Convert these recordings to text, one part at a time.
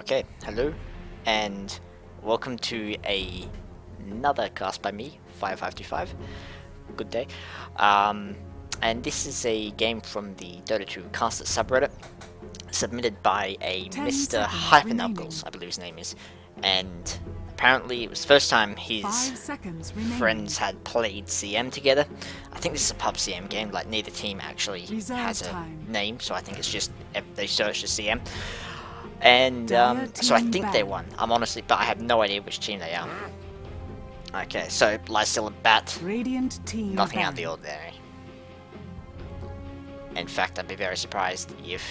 Okay, hello, and welcome to another cast by me, 5525. Good day. And this is a game from the Dota 2 caster subreddit, submitted by a Mr. Hypernuckles, I believe his name is, and apparently it was the first time his friends had played CM together. I think this is a pub CM game, like neither team actually has a name, so I think it's just, they searched as CM. And so I think they won. I'm honestly, but I have no idea which team they are. Okay, so Lysilla Bat, nothing out of the ordinary. In fact, I'd be very surprised if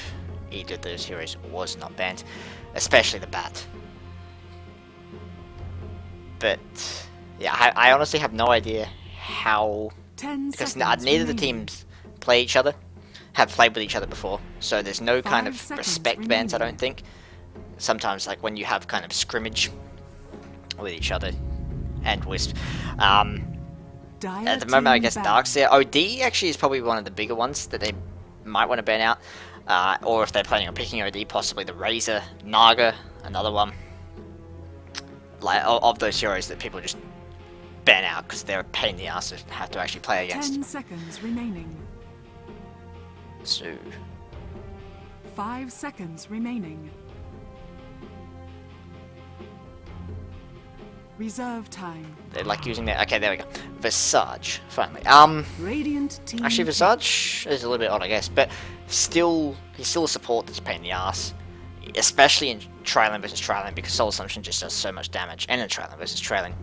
either of those heroes was not banned, especially the Bat. But yeah, I honestly have no idea how, because neither of the teams play each other, have played with each other before, so there's no kind of respect bans, I don't think. Sometimes, like when you have kind of scrimmage with each other and Wisp. At the moment, I guess Darkseer. OD actually is probably one of the bigger ones that they might want to ban out. Or if they're planning on picking OD, possibly the Razor, Naga, another one. Like, of those heroes that people just ban out because they're a pain in the ass to have to actually play against. 10 seconds remaining. So 5 seconds remaining. Reserve time. They like using that. Okay, there we go. Visage, finally. Radiant team. Actually, Visage is a little bit odd, I guess, but still, he's still a support that's a pain in the ass, especially in Trialing versus Trialing, because Soul Assumption just does so much damage, and in Trialing versus Trialing,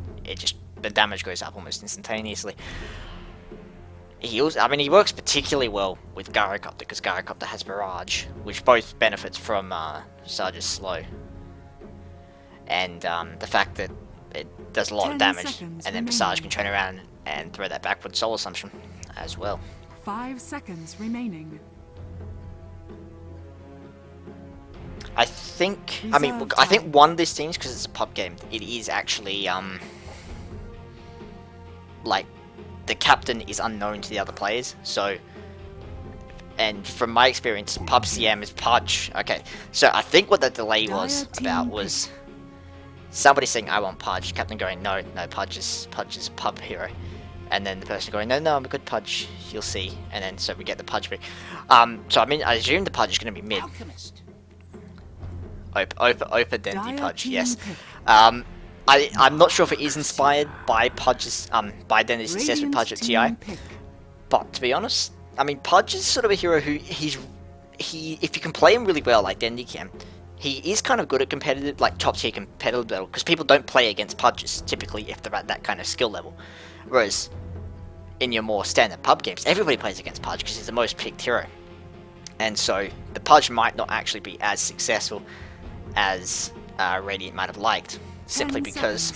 the damage goes up almost instantaneously. He works particularly well with Gyrocopter, because Gyrocopter has Barrage, which both benefits from Visage's slow. And the fact that it does a lot of damage, and then Visage can turn around and throw that back with Soul Assumption as well. 5 seconds remaining. I think one of these teams, because it's a pub game, it is actually, like, the captain is unknown to the other players, so, and from my experience, pub CM is Pudge. Okay, so I think what the delay was about was somebody saying, I want Pudge, captain going, no, Pudge is a pub hero, and then the person going, no, I'm a good Pudge, you'll see, and then, so we get the Pudge pick. So I assume the Pudge is going to be mid. Opa Dendy Pudge, yes. I'm not sure if it is inspired by Pudge's, by Dendy's success with Pudge at TI, but to be honest, I mean, Pudge is sort of a hero who, if you can play him really well like Dendy can, he is kind of good at competitive, like top tier competitive battle, because people don't play against Pudges, typically, if they're at that kind of skill level. Whereas, in your more standard pub games, everybody plays against Pudge, because he's the most picked hero. And so, the Pudge might not actually be as successful as Radiant might have liked, simply because...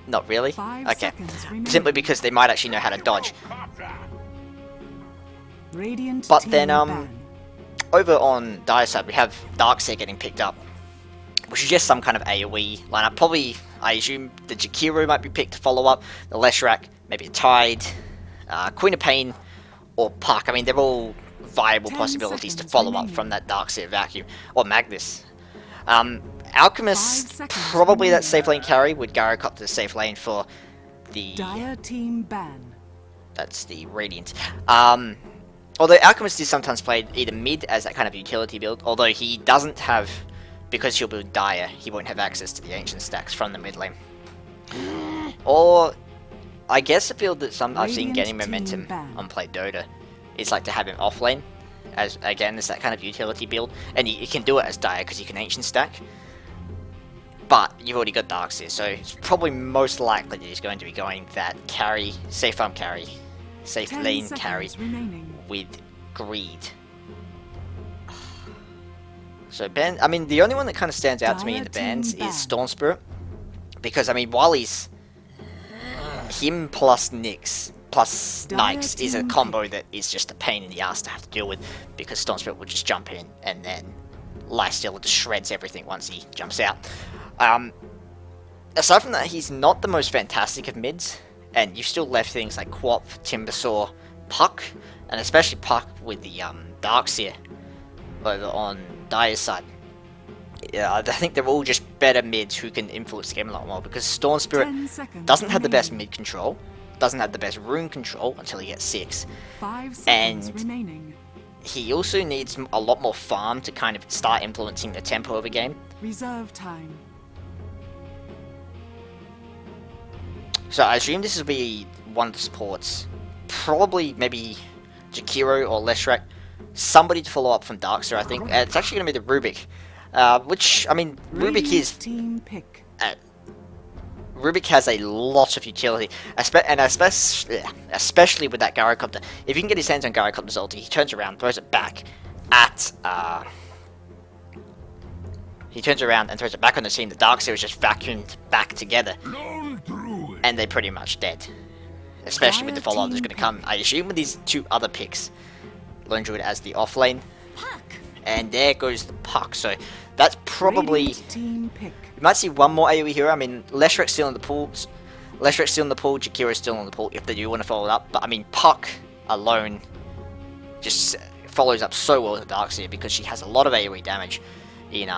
Not really? Okay. Simply because they might actually know how to dodge. But then, over on Dire side, we have Darkseer getting picked up, which is just some kind of AoE lineup. Probably, I assume, the Jakiro might be picked to follow up, the Leshrac, maybe a Tide, Queen of Pain, or Puck. I mean, they're all viable possibilities to follow up from that Darkseer vacuum, or Magnus. Alchemist, probably that safe lane carry, with Gyrocopter safe lane for the... Dire team ban. That's the Radiant. Although Alchemist is sometimes played either mid as that kind of utility build, although he doesn't have, because he'll build Dire, he won't have access to the Ancient stacks from the mid lane. Or, I guess a build that I've seen getting momentum on Play Dota is like to have him off lane, as again, it's that kind of utility build, and you can do it as Dire because you can Ancient stack, but you've already got Darkseer, so it's probably most likely that he's going to be going that carry, safe farm carry, safe lane carry with Greed. So Ben, I mean, the only one that kind of stands out to me in the bans is Storm Spirit, because I mean, while he's him plus Nyx plus Nikes is a combo that is just a pain in the ass to have to deal with, because Storm Spirit will just jump in and then Lifesteal just shreds everything once he jumps out. Aside from that, he's not the most fantastic of mids, and you've still left things like Quap, Timbersaw, Puck, and especially Puck with the Darkseer over on Dire's side. Yeah, I think they're all just better mids who can influence the game a lot more, because Storm Spirit 10 seconds doesn't have the best remaining. mid control, doesn't have the best rune control until he gets 6, 5 seconds and remaining. he also needs a lot more farm to kind of start influencing the tempo of a game. Reserve time. So I assume this will be one of the supports, probably maybe Jakiro or Leshrac, somebody to follow up from Darkseer, I think. It's actually going to be the Rubik, which, I mean, Rubik Radiant is... team pick. Rubik has a lot of utility, especially with that Gyrocopter. If you can get his hands on Gyrocopter's ulti, he turns around, throws it back at... he turns around and throws it back on the team. The Darkseer is just vacuumed back together. And they're pretty much dead. Especially with the follow-up that's going to come. I assume with these 2 other picks. Lone Druid as the offlane. And there goes the Puck. So that's probably... Radiant team pick. You might see one more AoE hero. I mean, Leshrac's still in the pool. Leshrac's still in the pool. Jakiro's still in the pool if they do want to follow it up. But I mean, Puck alone just follows up so well with Darkseer because she has a lot of AoE damage in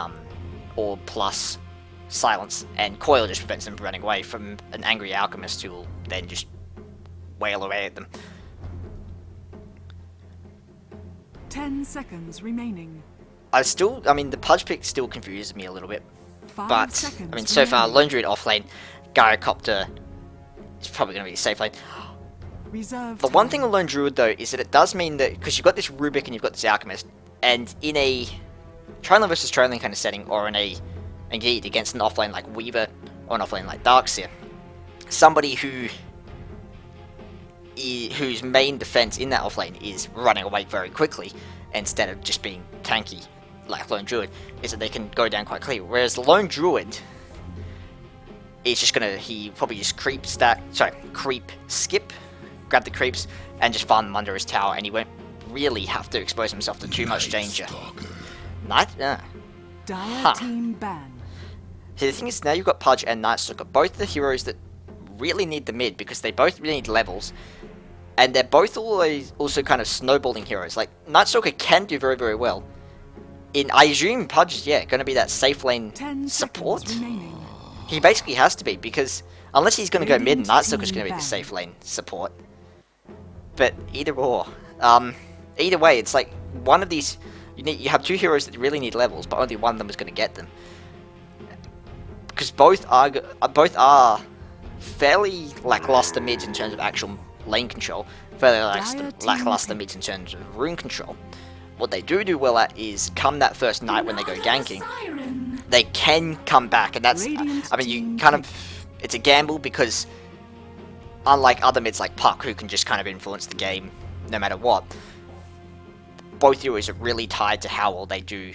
Orb plus Silence, and Coil just prevents them from running away from an Angry Alchemist who will then just wail away at them. 10 seconds remaining. I mean, the Pudge pick still confuses me a little bit. 5 But, seconds I mean, so far, remaining. Lone Druid offlane, Gyrocopter is probably going to be a safe lane. Reserve The one time. thing with Lone Druid, though, is that it does mean that, because you've got this Rubik and you've got this Alchemist, and in a Triline versus Triline kind of setting, or in a Indeed against an offlane like Weaver, or an offlane like Darkseer, somebody whose main defense in that offlane is running away very quickly, instead of just being tanky, like Lone Druid, is that they can go down quite clear. Whereas the Lone Druid is just gonna, he probably just creep, skip, grab the creeps, and just farm them under his tower, and he won't really have to expose himself to too much danger. Dire team ban. See, the thing is, now you've got Pudge and Nightstalker, both the heroes that really need the mid, because they both really need levels, and they're both always also kind of snowballing heroes. Like, Nightstalker can do very, very well. I assume Pudge is, going to be that safe lane 10 support. seconds remaining. He basically has to be, because unless he's going to go mid, Radiant Nightstalker's team going to be the ban. safe lane support. But either or. Either way, it's like, one of these... You have 2 heroes that really need levels, but only one of them is going to get them. Because both are fairly lackluster mids in terms of actual lane control, fairly lackluster mids in terms of rune control. What they do well at is come that first night when they go ganking, they can come back, and that's, I mean, you kind of, it's a gamble because unlike other mids like Puck, who can just kind of influence the game no matter what, both heroes are really tied to how well they do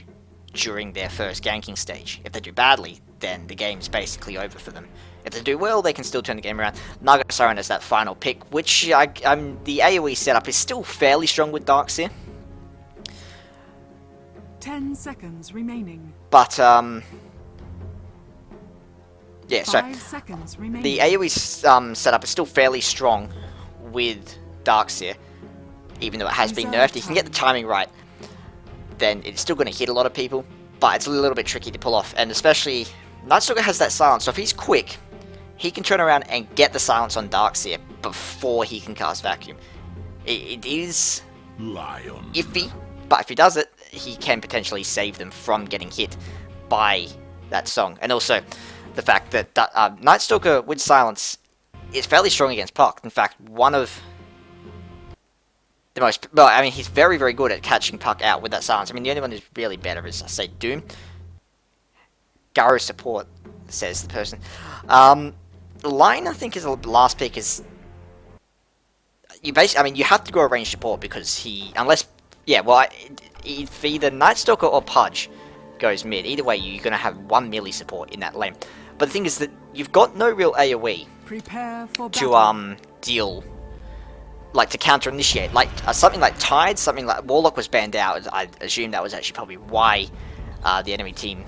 during their first ganking stage. If they do badly, then the game's basically over for them. If they do well, they can still turn the game around. Naga Siren is that final pick, which the AoE setup is still fairly strong with Darkseer. 10 seconds remaining. But, yeah, so 5 seconds remaining. the AoE setup is still fairly strong with Darkseer, even though it has been nerfed. If you can get the timing right, then it's still going to hit a lot of people, but it's a little bit tricky to pull off, and especially, Nightstalker has that silence, so if he's quick, he can turn around and get the silence on Darkseer before he can cast Vacuum. It is iffy, but if he does it, he can potentially save them from getting hit by that song. And also, the fact that Nightstalker with silence is fairly strong against Puck. In fact, one of the most... Well, I mean, he's very, very good at catching Puck out with that silence. I mean, the only one who's really better is, I say, Doom. Garo support, says the person. Line, I think, is the last pick is... You basically... I mean, you have to go a range support because he... Unless... Yeah, well, if either Nightstalker or Pudge goes mid, either way, you're going to have one melee support in that lane. But the thing is that you've got no real AoE Prepare for to, battle. deal... Like, to counter-initiate. Like, something like Tide, something like... Warlock was banned out. I assume that was actually probably why the enemy team...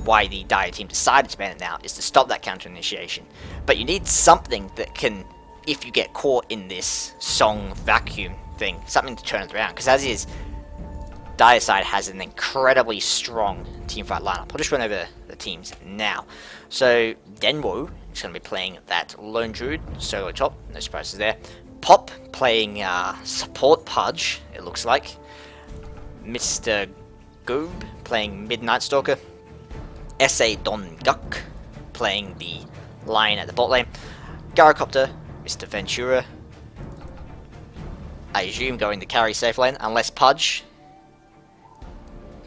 Why the Dire team decided to ban it now, is to stop that counter-initiation. But you need something that can, if you get caught in this song vacuum thing, something to turn it around. Because as is, Dire side has an incredibly strong teamfight lineup. I'll just run over the teams now. So Denwo is going to be playing that Lone Druid solo top, no surprises there. Pop playing support Pudge, it looks like. Mr. Goob playing Midnight Stalker. S.A. Don Guk playing the Lion at the bot lane. Gyrocopter, Mr. Ventura. I assume going to carry safe lane, unless Pudge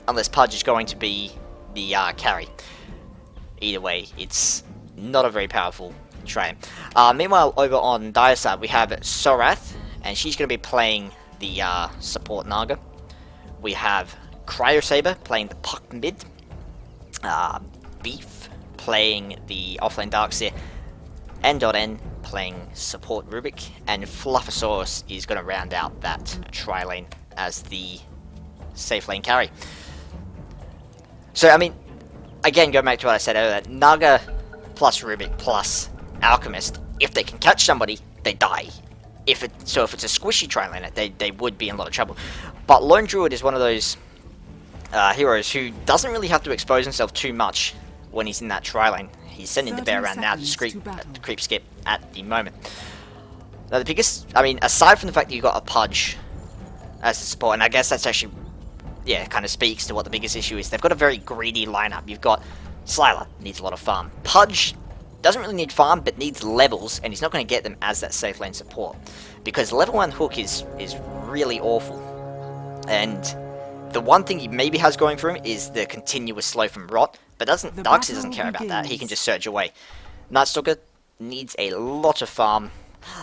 is going to be the carry. Either way, it's not a very powerful train. Meanwhile, over on Dire side, we have Sorath, and she's going to be playing the support Naga. We have Cryosaber playing the Puck mid. Beef playing the offlane Darkseer. N.N playing support Rubik. And Fluffosaurus is going to round out that tri-lane as the safe lane carry. So, I mean, again, going back to what I said earlier, Naga plus Rubik plus Alchemist, if they can catch somebody, they die. If it's a squishy tri-laner, they would be in a lot of trouble. But Lone Druid is one of those heroes who doesn't really have to expose himself too much when he's in that tri-lane. He's sending the bear around now to creep skip at the moment. Now the biggest, I mean, aside from the fact that you've got a Pudge as a support, and I guess that's actually, yeah, kind of speaks to what the biggest issue is. They've got a very greedy lineup. You've got Sliler, needs a lot of farm. Pudge doesn't really need farm, but needs levels, and he's not going to get them as that safe lane support. Because level 1 hook is really awful. And the one thing he maybe has going for him is the continuous slow from Rot, but Darkseer doesn't care about that. He can just surge away. Nightstalker needs a lot of farm.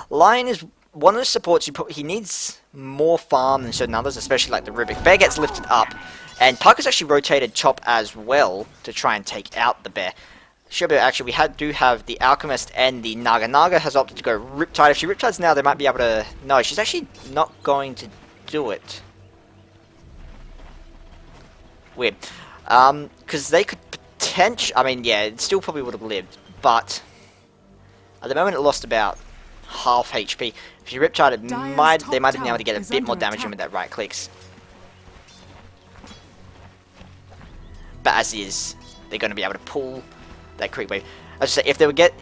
Lion is one of the supports he needs more farm than certain others, especially like the Rubik. Bear gets lifted up, and Parker's actually rotated Chop as well to try and take out the bear. Actually, we do have the Alchemist and the Naga. Naga has opted to go Riptide. If she Riptides now, they might be able to... No, she's actually not going to do it. Weird. Because they could potentially... I mean, yeah, it still probably would have lived, but... At the moment, it lost about half HP. If you Riptide, they might have been able to get a bit more damage in with that right clicks. But as is, they're going to be able to pull that creep wave. As I say, if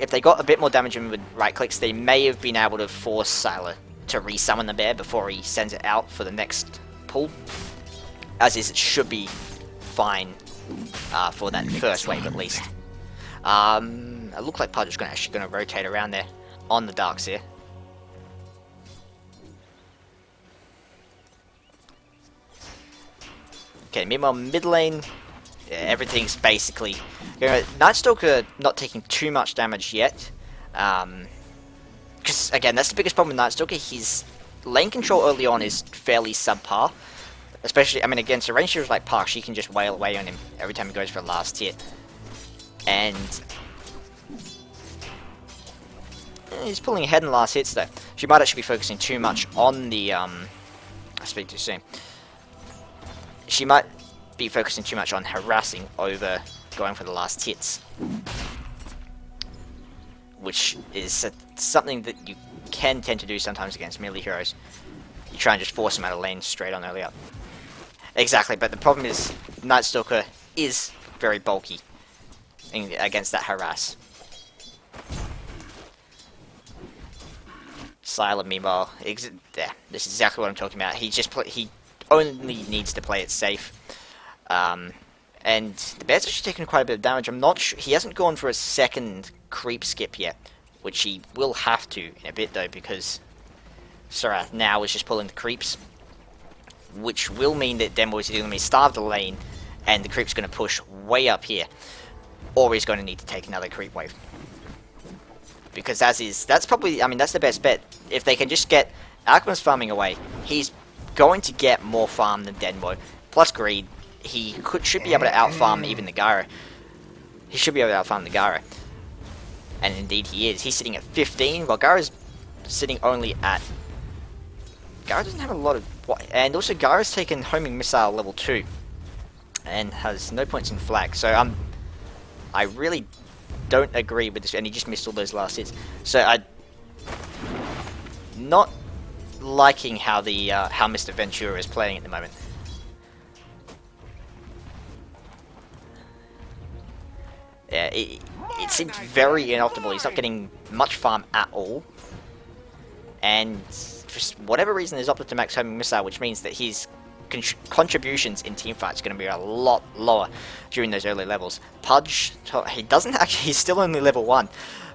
they got a bit more damage in with right clicks, they may have been able to force Sylar to resummon the bear before he sends it out for the next pull. As is, it should be fine for that first wave at least. It looked like Pudge was actually going to rotate around there on the Darkseer. Okay, meanwhile, mid lane, yeah, everything's basically... Nightstalker not taking too much damage yet. Because, again, that's the biggest problem with Nightstalker. His lane control early on is fairly subpar. Especially, I mean, against a range hero like Park, she can just wail away on him every time he goes for a last hit. And... he's pulling ahead in the last hits, though. She might actually be focusing too much on the... I speak too soon. She might be focusing too much on harassing over going for the last hits. Which is something that you can tend to do sometimes against melee heroes. You try and just force them out of lane straight on early up. Exactly, but the problem is Nightstalker is very bulky against that harass. Sylar, meanwhile, yeah, this is exactly what I'm talking about. He only needs to play it safe. And the bear's actually taken quite a bit of damage. I'm not sure. He hasn't gone for a second creep skip yet, which he will have to in a bit, though, because Sorath now is just pulling the creeps, which will mean that Demo is going to starve the lane, and the creep's going to push way up here, or he's going to need to take another creep wave. Because that's probably, I mean, that's the best bet. If they can just get Alchemist farming away, he's going to get more farm than Denmo. Plus greed, he should be able to outfarm even the Gyro. He should be able to outfarm the Gyro. And indeed he is. He's sitting at 15, while Gyro's sitting only at... Gyro doesn't have a lot of... And also Gyro's taken homing missile level 2. And has no points in flag. So I really don't agree with this, and he just missed all those last hits. So I not liking how the how Mr. Ventura is playing at the moment. Yeah, it seems very inoptimal. He's not getting much farm at all. And for whatever reason, he's opted to max homing missile, which means that his contributions in teamfights are going to be a lot lower during those early levels. Pudge, he doesn't actually, he's still only level 1.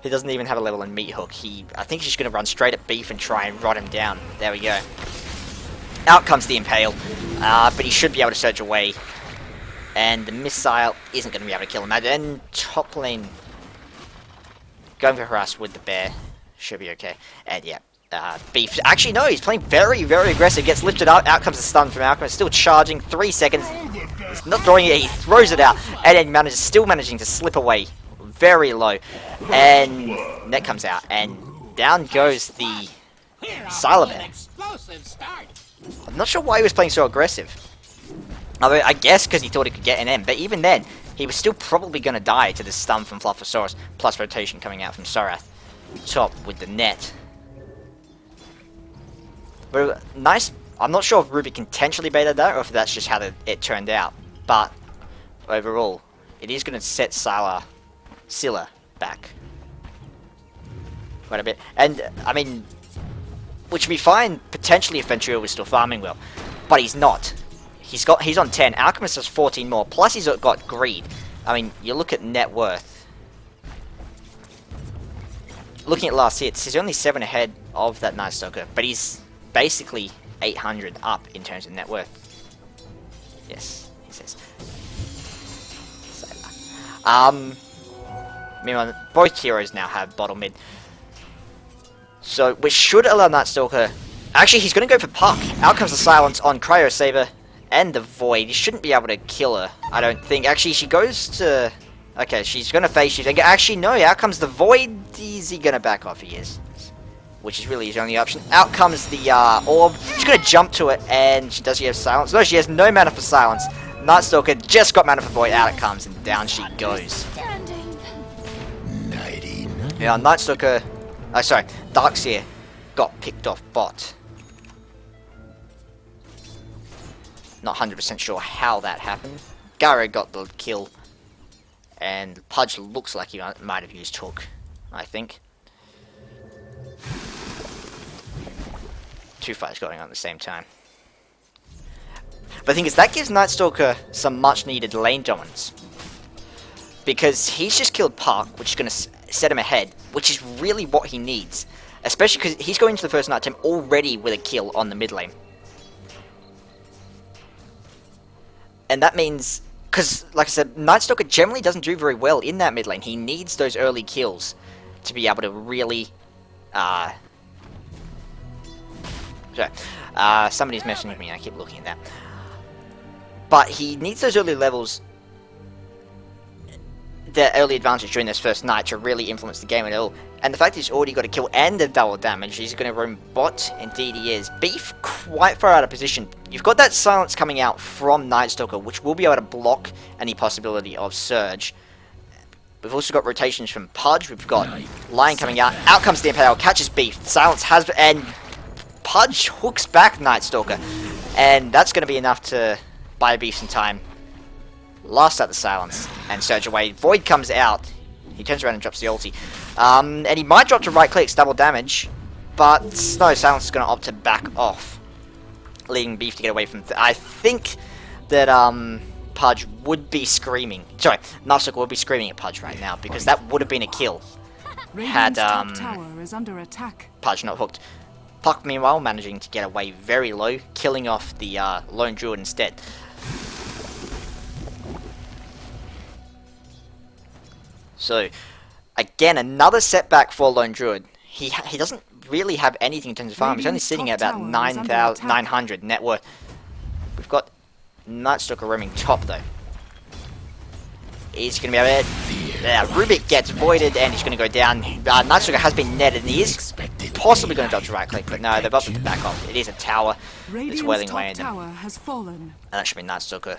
He doesn't even have a level in Meat Hook. I think he's going to run straight at Beef and try and rot him down. There we go. Out comes the Impale, but he should be able to surge away. And the missile isn't going to be able to kill him. And top lane, going for harass with the bear, should be okay. And yeah. Beef. Actually, no, he's playing very, very aggressive. Gets lifted up. Out comes the stun from Alchemist. Still charging. 3 seconds. He's not throwing it. He throws it out. And then still managing to slip away. Very low. And net comes out. And down goes the Bear. I'm not sure why he was playing so aggressive. I mean, I guess because he thought he could get an M. But even then, he was still probably going to die to the stun from Fluffosaurus. Plus rotation coming out from Sorath. Top with the net. But nice. I'm not sure if Rubik intentionally baited that or if that's just how it turned out. But overall, it is going to set Scylla back quite a bit. And I mean, which would be fine potentially if Ventura was still farming well, but he's not. He's on 10. Alchemist has 14 more. Plus he's got greed. I mean, you look at net worth. Looking at last hits, he's only 7 ahead of that Night Stalker, but he's basically 800 up in terms of net worth. Yes, he says. Meanwhile, both heroes now have bottom mid. So, which should allow Nightstalker... Actually, he's going to go for Puck. Out comes the silence on Cryo Saber and the Void. He shouldn't be able to kill her, I don't think. Actually, she goes to... Okay, she's going to face shift. Actually, no, out comes the Void. Is he going to back off? He is. Which is really his only option. Out comes the Orb. She's going to jump to it, and does she have silence? No, she has no mana for silence. Nightstalker just got mana for Void. Out it comes, and down she goes. Yeah, Nightstalker... Oh, sorry. Darkseer got picked off bot. Not 100% sure how that happened. Gyro got the kill. And Pudge looks like he might have used Hook, I think. 2 fights going on at the same time. But the thing is, that gives Nightstalker some much needed lane dominance. Because he's just killed Park, which is going to set him ahead, which is really what he needs. Especially because he's going into the first night attempt already with a kill on the mid lane. And that means, because like I said, Nightstalker generally doesn't do very well in that mid lane. He needs those early kills to be able to really... somebody's messaging me, I keep looking at that. But he needs those early levels, the early advantage during this first night to really influence the game at all. And the fact that he's already got a kill and a double damage, he's going to roam bot, indeed he is. Beef quite far out of position. You've got that silence coming out from Nightstalker, which will be able to block any possibility of surge. We've also got rotations from Pudge, we've got Lion coming out, out comes the Impale, catches Beef, silence has, and Pudge hooks back Nightstalker, and that's going to be enough to buy Beef some time. Last out the silence, and surge away. Void comes out, he turns around and drops the ulti. And he might drop to right clicks, double damage, but no, silence is going to opt to back off, leaving Beef to get away from... I think that Pudge would be screaming, sorry, Nightstalker would be screaming at Pudge right now, because that would have been a kill had tower is under attack. Pudge not hooked. Puck, meanwhile, managing to get away very low, killing off the Lone Druid instead. So, again, another setback for Lone Druid. He doesn't really have anything in terms of farm. He's only sitting at about 900 net worth. We've got Nightstalker roaming top, though. He's going to be able to... Yeah, Rubik gets voided, and he's going to go down. Nightstalker has been netted, and he is possibly going to dodge right click, but no, they've opted to back off. It is a tower. It's wailing away at them. And that should be Nightstalker.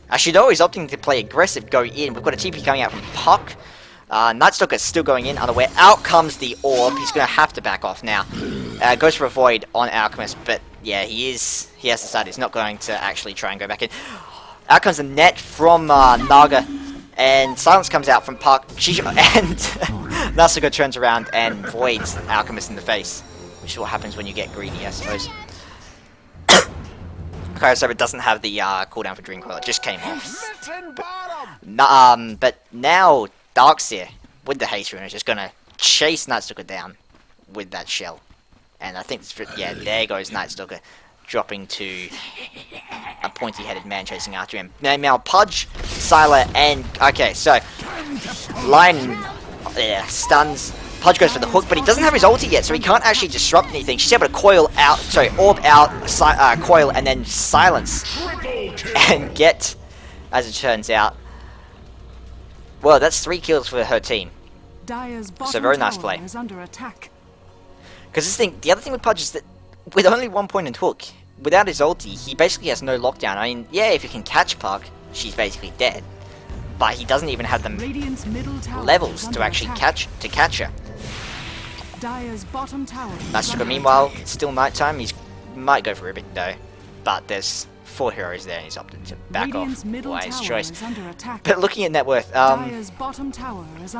Actually, though, he's opting to play aggressive, go in. We've got a TP coming out from Puck. Nightstalker is still going in, unaware. Out comes the Orb. He's going to have to back off now. Goes for a Void on Alchemist, but yeah, he has decided he's not going to actually try and go back in. Out comes the net from Naga, And Silence comes out from Park, and Nasuko turns around and voids Alchemist in the face, which is what happens when you get greedy, I suppose. Okay, so it doesn't have the cooldown for Dream Coil, it just came off. But now Darkseer, with the haste rune, is just gonna chase Nightstalker down with that shell. And I think, yeah, there goes Nightstalker, dropping to a pointy-headed man chasing after him. Now Pudge, Sylar, and... Okay, so... Lion stuns. Pudge goes for the hook, but he doesn't have his ulti yet, so he can't actually disrupt anything. She's able to coil out, orb out, coil, and then silence. And get, as it turns out... Well, that's 3 kills for her team. So very nice play. Because the other thing with Pudge is that with only 1 point in hook, without his ulti, he basically has no lockdown. I mean, yeah, if you can catch Puck, she's basically dead. But he doesn't even have the levels to actually catch her. Nasuko, meanwhile, it's still nighttime. He might go for Rubik though, but there's 4 heroes there, and he's opted to back off. Wise choice. But looking at net worth,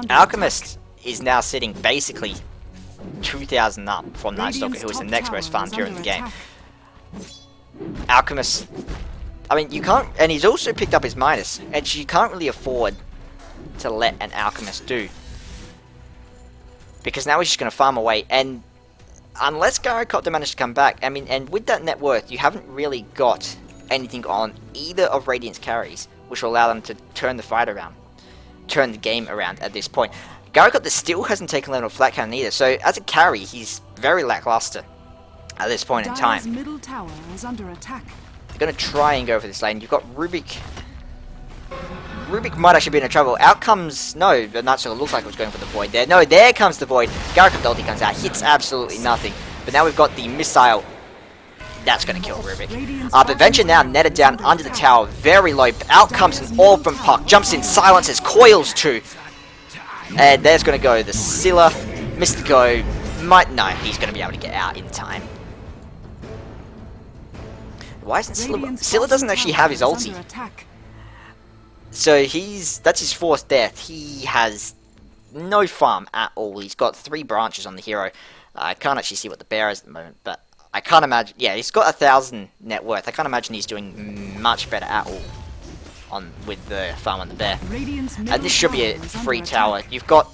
Alchemist is now sitting basically 2,000 up from Nightstalker, who is the next most farmed hero in the game. Alchemist, I mean, you can't, and he's also picked up his minus, and you can't really afford to let an Alchemist do. Because now he's just going to farm away, and unless Gyrocopter managed to come back, I mean, and with that net worth, you haven't really got anything on either of Radiant's carries, which will allow them to turn the fight around, turn the game around at this point. Gyrocopter still hasn't taken level of Flat Cannon either, so as a carry, he's very lackluster at this point in time. Middle tower is under attack. They're going to try and go for this lane. You've got Rubik. Rubik might actually be in trouble. Out comes... No, the Nightstalker looks like it was going for the Void there. No, there comes the Void. Gyrocopter ulti comes out. Hits absolutely nothing. But now we've got the missile. That's going to kill Rubik. But Venture now netted down under the tower. Very low. Out comes an orb from Puck. Jumps in, silences, coils too. And there's going to go the Scylla. Missed the go. No, he's going to be able to get out in time. Why isn't Scylla... Scylla doesn't actually have his ulti. So that's his 4th death. He has no farm at all. He's got 3 branches on the hero. I can't actually see what the bear is at the moment, but I can't imagine... Yeah, he's got 1,000 net worth. I can't imagine he's doing much better at all with the farm on the bear. And this should be a free tower. You've got...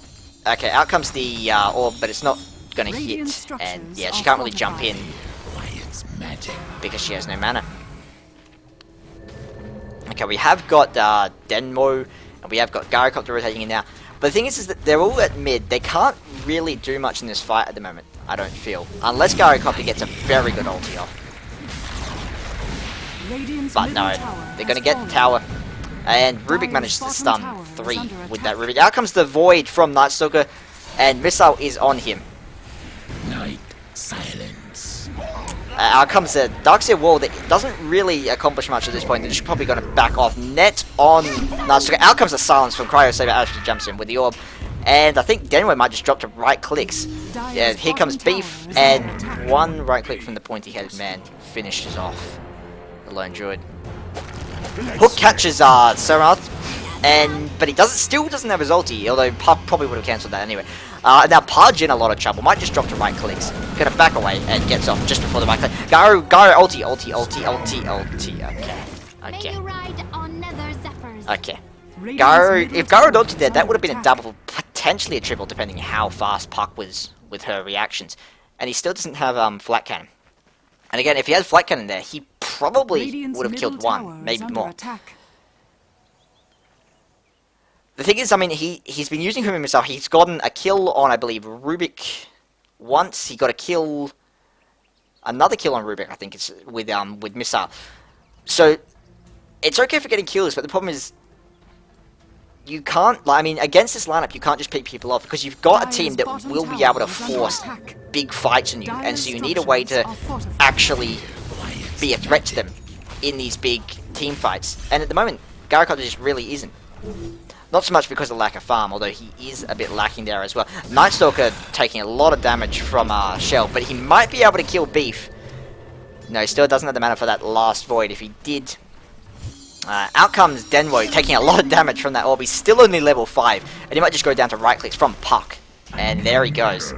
Okay, out comes the orb, but it's not going to hit. And yeah, she can't really jump in because she has no mana. Okay, we have got Denmo, and we have got Gyrocopter rotating in now. But the thing is that they're all at mid. They can't really do much in this fight at the moment, I don't feel. Unless Gyrocopter gets a very good ulti off. But no, they're going to get the tower. And Rubik manages to stun 3 with that Rubik. Out comes the Void from Nightstalker, and Missile is on him. Night silence. Out comes the Darkseer wall that doesn't really accomplish much at this point. They're just probably going to back off. Net on Nightstalker. Out comes the silence from Cryo Saber. Actually jumps in with the orb. And I think Denway might just drop to right clicks. Yeah, here comes Beef, and 1 right click from the pointy-headed man finishes off the Lone Druid. Hook catches Sarath, but he still doesn't have his ulti, although Puck probably would have cancelled that anyway. Now Pudge in a lot of trouble, might just drop to right clicks. Gonna back away and gets off just before the right click. Garo ulti. Okay. If Garo had ulti there, that would have been a double, potentially a triple, depending how fast Puck was with her reactions. And he still doesn't have Flat Cannon. And again, if he had Flat Cannon there, he probably would have killed 1, maybe more. The thing is, I mean, he's been using him himself. He's gotten a kill on, I believe, Rubik once. He got another kill on Rubik, I think it's with Missile. So it's okay for getting kills, but the problem is you can't, I mean, against this lineup, you can't just pick people off, because you've got a team that will be able to force big fights on you, and so you need a way to actually be a threat to them in these big team fights. And at the moment, Gyrocopter just really isn't. Not so much because of lack of farm, although he is a bit lacking there as well. Nightstalker taking a lot of damage from Shell, but he might be able to kill Beef. No, he still doesn't have the mana for that last Void. If he did, Out comes Denwo, taking a lot of damage from that orb. He's still only level 5, and he might just go down to right clicks from Puck. And there he goes.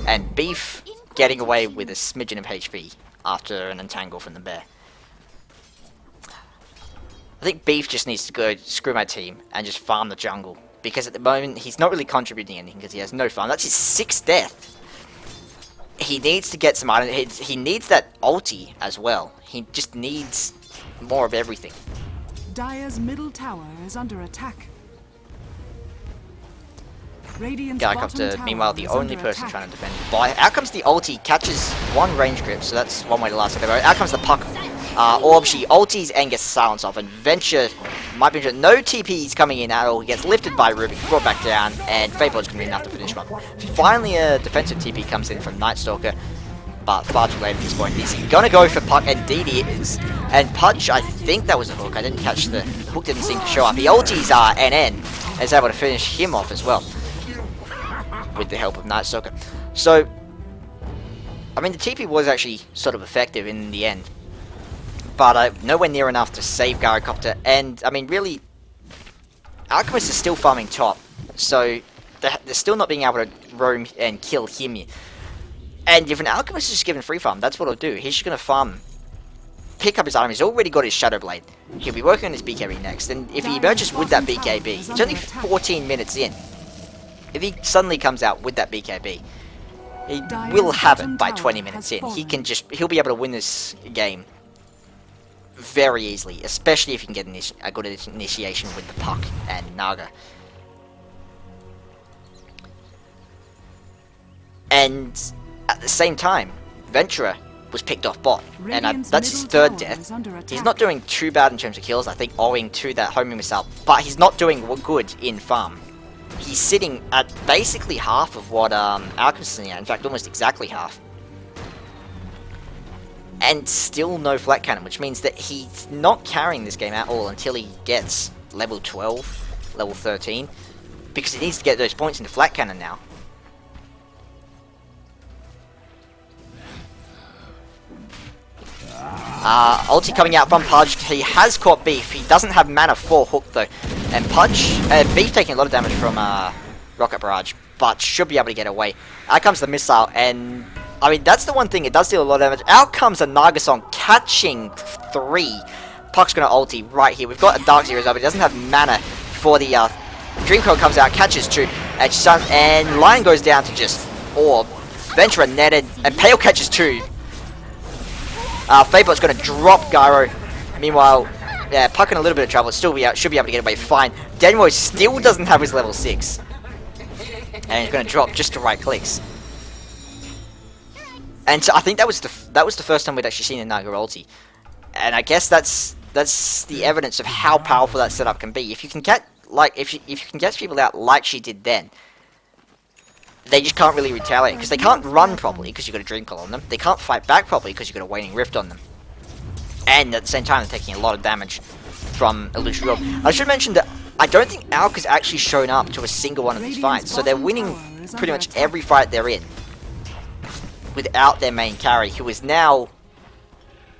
And Beef getting away with a smidgen of HP after an entangle from the bear. I think Beef just needs to go screw my team and just farm the jungle. Because at the moment, he's not really contributing anything because he has no farm. That's his 6th death. He needs to get some items. He needs that ulti as well. He just needs more of everything. Dire's middle tower is under attack. Radiant's Guycopter, bottom meanwhile, tower the is only under person attack. trying to defend. But out comes the ulti, catches one range grip, so that's one way to last it. Out comes the Puck orb, she ultis and gets silence off, and Venture might be no TPs coming in at all. He gets lifted by Rubik, brought back down, and Fatebolt's going to be enough to finish him up. Finally, a defensive TP comes in from Night Stalker, but far too late at this point. Is he going to go for Puck? Indeed he is. And Pudge, I think that was a hook. I didn't catch the hook, didn't seem to show up. The ultis are NN, and is able to finish him off as well, with the help of Night Stalker. So, I mean, the TP was actually sort of effective in the end, but nowhere near enough to save Gyrocopter. And, I mean, really, Alchemist is still farming top, so they're still not being able to roam and kill him. And if an Alchemist is just given free farm, that's what he'll do. He's just going to farm, pick up his item. He's already got his Shadow Blade. He'll be working on his BKB next, and if he emerges with that BKB, it's only 14 minutes in. If he suddenly comes out with that BKB, he will have it by 20 minutes in. He'll be able to win this game very easily, especially if he can get a good initiation with the Puck and Naga. And at the same time, Ventura was picked off bot, and that's his 3rd death. He's not doing too bad in terms of kills, I think, owing to that homing missile, but he's not doing good in farm. He's sitting at basically half of what Alchemist is sitting at, in fact almost exactly half. And still no flat cannon, which means that he's not carrying this game at all until he gets level 12, level 13, because he needs to get those points into flat cannon now. Ulti coming out from Pudge. He has caught Beef. He doesn't have mana for hook though. And Beef taking a lot of damage from Rocket Barrage, but should be able to get away. Out comes the missile, and I mean that's the one thing, it does deal a lot of damage. Out comes a Nagasong catching 3. Puck's gonna ulti right here. We've got a Dark Zero, but he doesn't have mana for the Dreamcoat comes out, catches 2, and Lion goes down to just orb. Ventura netted, and Pale catches 2. Fatebolt's going to drop Gyro. Meanwhile, yeah, Puck in a little bit of trouble. Should be able to get away fine. Denwo still doesn't have his level 6. And he's going to drop just to right clicks. And so I think that was the first time we'd actually seen a Naga ulti. And I guess that's the evidence of how powerful that setup can be. If you can get if you can get people out like she did then, they just can't really retaliate, because they can't run properly because you've got a Dream Coil on them. They can't fight back properly because you've got a Waning Rift on them. And at the same time, they're taking a lot of damage from Illustrious. I should mention that I don't think Alk has actually shown up to a single one of these fights, so they're winning pretty much every fight they're in without their main carry, who is now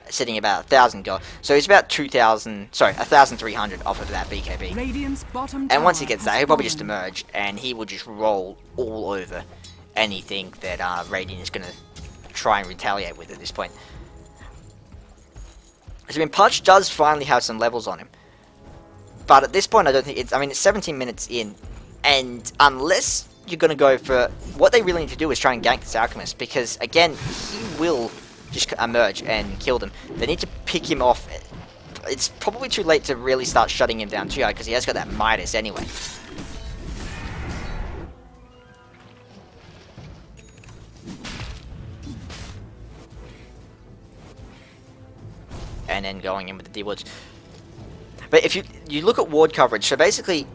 sitting about 1,000 gold. So he's about 1,300 off of that BKB. And once he gets that, he'll probably just emerge, and he will just roll all over anything that Radiant is going to try and retaliate with at this point. So, I mean, Pudge does finally have some levels on him. But at this point, I don't think it's... I mean, it's 17 minutes in, and unless you're going to go for... What they really need to do is try and gank this Alchemist, because, again, he will just emerge and kill them. They need to pick him off. It's probably too late to really start shutting him down too hard, because he has got that Midas anyway. And then going in with the D-Woods. But if you look at ward coverage, so basically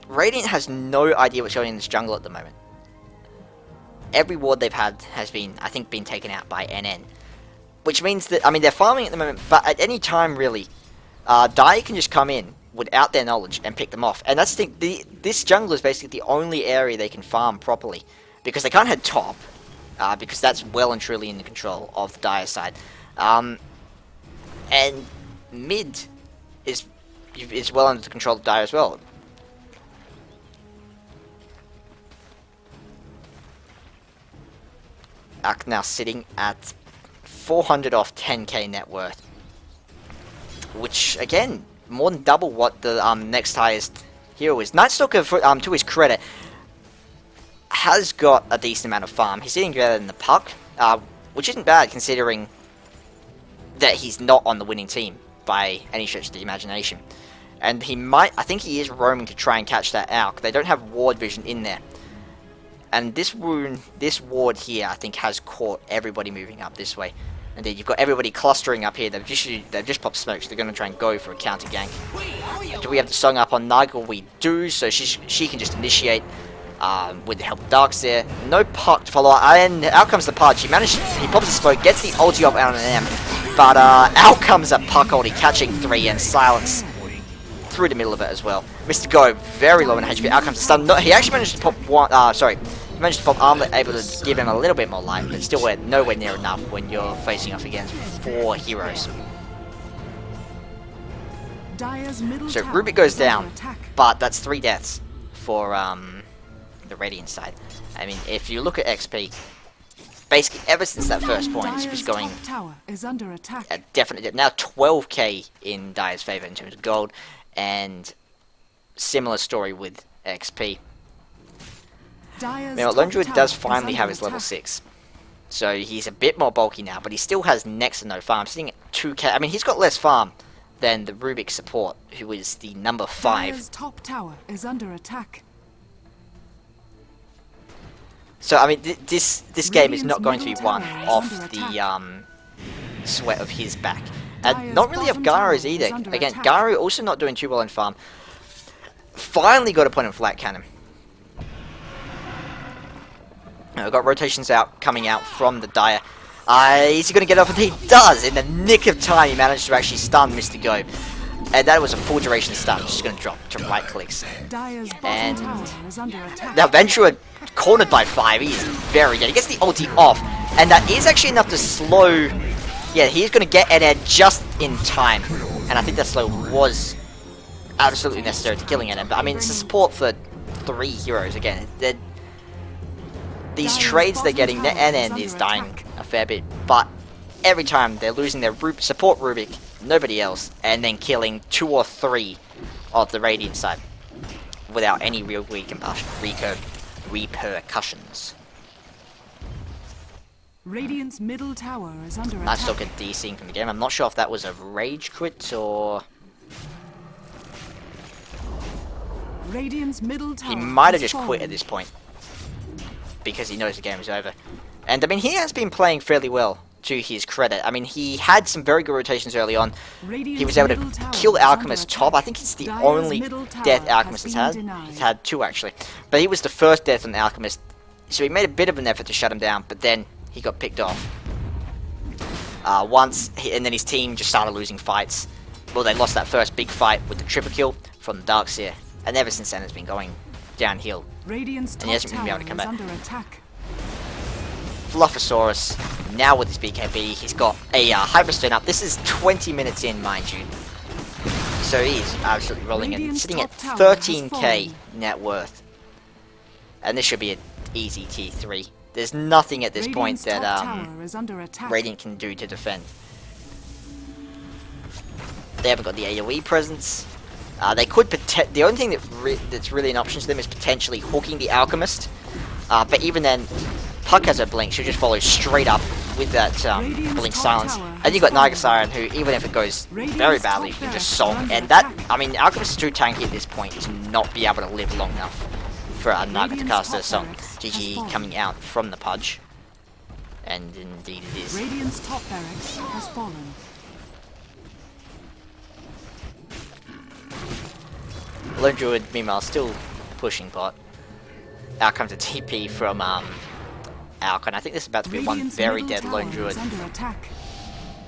Radiant has no idea what's going on in this jungle at the moment. Every ward they've had has been, I think, been taken out by NN. Which means that, I mean, they're farming at the moment, but at any time, really, Dire can just come in without their knowledge and pick them off. And that's the thing, this jungle is basically the only area they can farm properly. Because they can't head top, because that's well and truly in the control of the Dire side. And mid, is well under the control of Dire as well. Alk now sitting at 400 off 10k net worth, which again more than double what the next highest hero is. Nightstalker, to his credit, has got a decent amount of farm. He's hitting better than the Puck, which isn't bad considering that he's not on the winning team by any stretch of the imagination. And he might, I think he is roaming to try and catch that Alk. They don't have ward vision in there. And this ward here, I think, has caught everybody moving up this way. Indeed, you've got everybody clustering up here. They've just popped smoke, so they're going to try and go for a counter gank. Do we have the song up on Nigel? We do, so she can just initiate with the help of Darks there. No Puck to follow, and out comes the Pudge. He pops the smoke, gets the ulti off out on an M, but out comes a Puck ulti, catching 3 and silence through the middle of it as well. Mr. Go, very low in HP. Out comes the stun. No, he actually managed to pop one. He managed to pop Armlet, able to give him a little bit more life, but still nowhere near enough when you're facing off against 4 heroes. So Rubik goes down, but that's 3 deaths for the Radiant side. I mean, if you look at XP, basically ever since that first point, it's just going definitely now 12k in Dire's favor in terms of gold, and similar story with XP. Now, Lone Druid does finally have his level 6. So he's a bit more bulky now, but he still has next to no farm. Sitting at 2k. I mean, he's got less farm than the Rubik support, who is the number 5. Dire's top tower is under attack. So, I mean, this game is not going to be won off the sweat of his back. And not really of Garu's either. Again, Garu also not doing too well in farm. Finally got a point in flat cannon. We've got rotations coming out from the Dire. Is he going to get off? And he does! In the nick of time, he managed to actually stun Mr. Go. And that was a full duration stun. Just going to drop to right clicks. And now Ventura cornered by 5. He is very good. He gets the ulti off. And that is actually enough to slow... Yeah, he's going to get NN just in time. And I think that slow was absolutely necessary to killing NN. But I mean, it's a support for 3 heroes. Again, these trades they're getting, the NN is dying a fair bit. But every time they're losing their support Rubik, nobody else, and then killing 2 or 3 of the Radiant side without any real repercussions. Radiant's middle tower is under attack. Nice look at DCing from the game. I'm not sure if that was a rage crit or... Radiant's middle tower he might have just quit at this point because he knows the game is over. And I mean, he has been playing fairly well, to his credit. I mean, he had some very good rotations early on. He was able to kill Alchemist top. I think it's the only death Alchemist has had. He's had 2 actually. But he was the first death on the Alchemist. So he made a bit of an effort to shut him down, but then he got picked off. And then his team just started losing fights. Well, they lost that first big fight with the triple kill from the Darkseer. And ever since then it's been going downhill. And he hasn't been able to come back. Fluffosaurus, now with his BKB, he's got a Hyperstone up. This is 20 minutes in, mind you. So he's absolutely rolling in, sitting at 13k net worth. And this should be an easy T3. There's nothing at this point that Radiant can do to defend. They haven't got the AoE presence. They could the only thing that's really an option to them is potentially hooking the Alchemist. But even then, Puck has a blink. She'll just follow straight up with that blink silence. And you've got Nagasiren, who even if it goes very badly, you can just song. And that, I mean, Alchemist is too tanky at this point to not be able to live long enough for Naga to cast her song. GG coming out from the Pudge. And indeed it is. Radiant's top barracks has fallen. Lone Druid, meanwhile, still pushing bot. Out comes a TP from Alk, and I think this is about to be one very dead Lone Druid.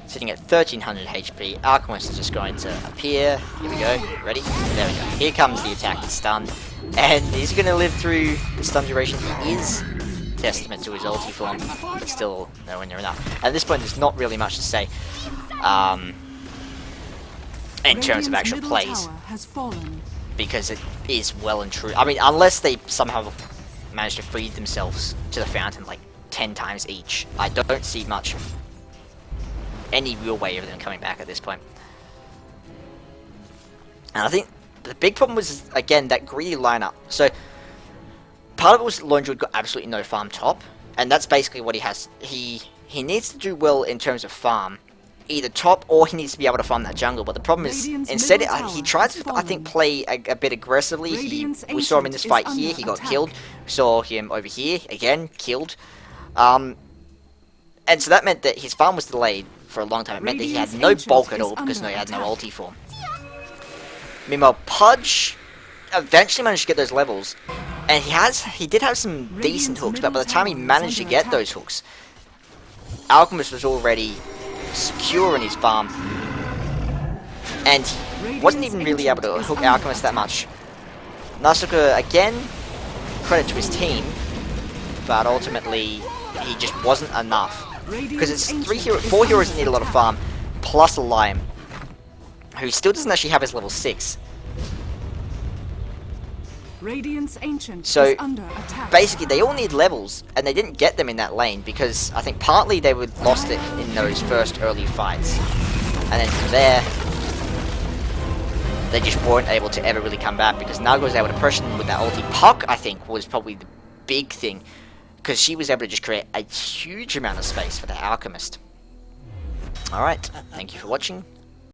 Sitting at 1300 HP, Alchemist is just going to appear. Here we go, ready? There we go. Here comes the attack, the stun. And is he going to live through the stun duration? He is. Testament to his ulti form, but still nowhere near enough. At this point, there's not really much to say. in terms of Radiant's actual middle plays, tower has fallen. because it is well and true. I mean, unless they somehow manage to free themselves to the fountain like 10 times each, I don't see much, any real way of them coming back at this point. And I think the big problem was, again, that greedy lineup. So, part of it was Lone Druid got absolutely no farm top, and that's basically what he has. He needs to do well in terms of farm, either top or he needs to be able to farm that jungle. But the problem is, Radiant's instead middle he tower tried has to, I think, fallen. play a bit aggressively. We saw him in this Ancient fight is here. under He got attack. killed. We saw him over here again, killed. And so that meant that his farm was delayed for a long time. It meant that he had Radiant's no Ancient bulk at is all because under he had no attack. ulti form. Meanwhile, Pudge eventually managed to get those levels, and he did have some decent Radiant's hooks, but by the middle time he tower is managed to under get attack. those hooks, Alchemist was already secure in his farm, and he wasn't even really able to Ancient is hook under Alchemist that attack. much. Nasuka, again, credit to his team, but ultimately he just wasn't enough. Because it's four heroes that need a lot of farm, plus a Lion, who still doesn't actually have his level 6. Radiant's Ancient So, is under attack. basically, they all need levels, and they didn't get them in that lane, because I think partly they would lost it in those first early fights. And then from there, they just weren't able to ever really come back, because Naga was able to pressure them with that ulti. Puck, I think, was probably the big thing, because she was able to just create a huge amount of space for the Alchemist. Alright, thank you for watching.